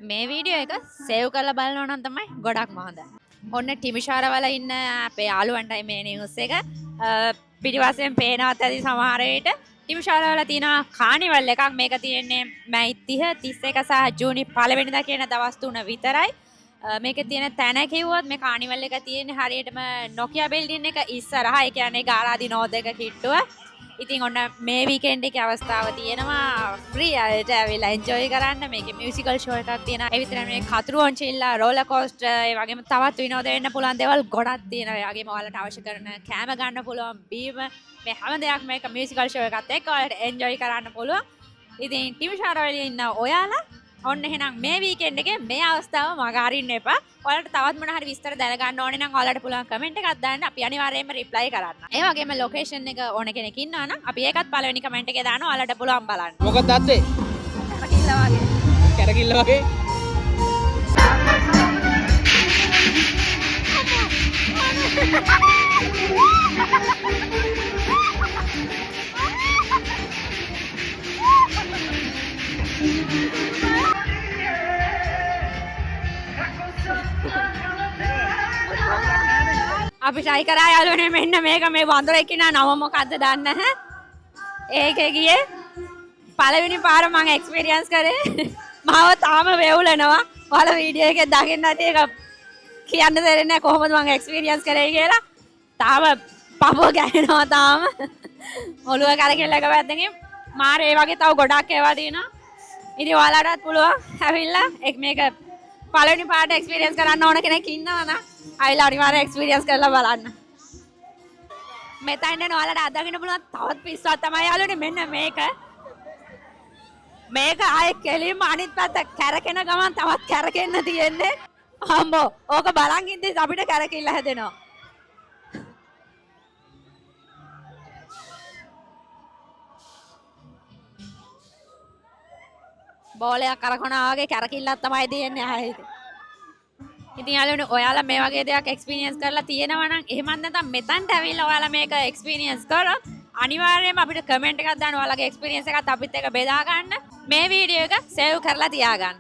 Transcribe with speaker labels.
Speaker 1: මේ වීඩියෝ එක සේව් කරලා බලනවා නම් තමයි ගොඩක්ම හොඳයි. ඔන්න ටිමිෂාරවල ඉන්න අපේ යාළුවන්ටයි මේ නිවුස් එක. පිටිපස්සෙන් පේනවත් ඇති සමහර විට ටිමිෂාරවල තියෙන කානිවල් එකක්. මේක තියෙන්නේ මැයි 30 31 සහ ජූනි 1 වෙනිදා කියන දවස් තුන විතරයි. මේකේ තියෙන තැන කිව්වොත් මේ කානිවල් එක තියෙන්නේ හරියටම නොකියා බිල්ඩින් එක ඉස්සරහා. ඒ කියන්නේ ගාලාදි නෝද එක කිට්ටුව. ඉතින් ඔන්න මේ වීකෙන්ඩ් එකේ අවස්ථාව තියෙනවා ෆ්‍රී අයට ඇවිල්ලා එන්ජොයි කරන්න. මේකේ මියුසිකල් ෂෝ එකක් තියෙනවා. ඒ විතරයි මේ කතුරුවන් චිල්ලා රෝලර් කෝස්ටර් ඒ වගේම තවත් විනෝද වෙන්න පුළුවන් දේවල් ගොඩක් තියෙනවා. ඒ වගේම ඔයාලට අවශ්‍ය කරන කෑම ගන්න පුළුවන් බීම මේ හැම දෙයක්ම මේක මියුසිකල් ෂෝ එකත් එක්ක ඔයාලට එන්ජොයි කරන්න පුළුවන්. ඉතින් ටිමිෂාරවල ඉන්න ඔයාලා ඔන්න එහෙනම් මේ වීකෙන්ඩ් එකේ මේ අවස්ථාව මග අරින්න එපා. ඔයාලට තවත් මොන හරි විස්තර දැනගන්න ඕනේ නම් ඔයාලට පුළුවන් කමෙන්ට් එකක් දාන්න. අපි අනිවාර්යයෙන්ම රිප්ලයි කරන්න. ඒ වගේම ලොකේෂන් එක ඕන කෙනෙක් ඉන්නවා නම් අපි ඒකත් පළවෙනි කමෙන්ට් එකේ දානවා. ඔයාලට පුළුවන් බලන්න.
Speaker 2: මොකක්ද අද්දේ?
Speaker 1: කැරකිල්ල වගේ.
Speaker 2: කැරකිල්ල වගේ.
Speaker 1: අපි try කරා යාළුවනේ මෙන්න මේක මේ වඳුරෙක් ඉන්න නම මොකද්ද දන්නේ නැහැ. ඒකේ ගියේ පළවෙනි පාර මම එක්ස්පීරියන්ස් කරේ. මාව තාම වෙවුලනවා. ඔයාලා වීඩියෝ එකේ දකින්න ඇති ඒක කියන්න දෙන්නේ නැහැ කොහොමද මම එක්ස්පීරියන්ස් කරේ කියලා. තාම පපුව ගෑනවා තාම. ඔළුව කරකෙල්ල එක පැත්තකින් මාර ඒ වගේ තව ගොඩක් ඒවා දිනවා. ඉතින් ඔයාලටත් පුළුවන් ඇවිල්ලා මේක පළවෙනි පාට එක්ස්පීරියන්ස් කරන්න ඕන කෙනෙක් ඉන්නවා නම් අයිලා අනිවාර්යයෙන් එක්ස්පීරියන්ස් කරලා බලන්න. මෙතන යන ඔයාලට අදගෙන පුළුවන් තවත් පිස්සුවක් තමයි යාළුවනේ මෙන්න මේක. මේක ආයේ කෙලින්ම අනිත් පැත්ත කැරකෙන ගමන් තවත් කැරකෙන්න තියෙන්නේ. අම්බෝ ඕක බලන් ඉඳි අපිට කැරකිල්ල හැදෙනවා. බෝලයක් කරකවනවා වගේ කැරකිල්ලක් තමයි දෙන්නේ ආයේ. ඉතින් යාළුවනේ ඔයාලා මේ වගේ දෙයක් එක්ස්පීරියන්ස් කරලා තියෙනවා නම් එහෙම නැත්නම් මෙතනට ඇවිල්ලා ඔයාලා මේක එක්ස්පීරියන්ස් කරොත් අනිවාර්යයෙන්ම අපිට කමෙන්ට් එකක් දාන්න. ඔයාලගේ එක්ස්පීරියන්ස් එකත් අපිත් එක්ක බෙදා ගන්න. මේ වීඩියෝ එක සේව් කරලා තියාගන්න.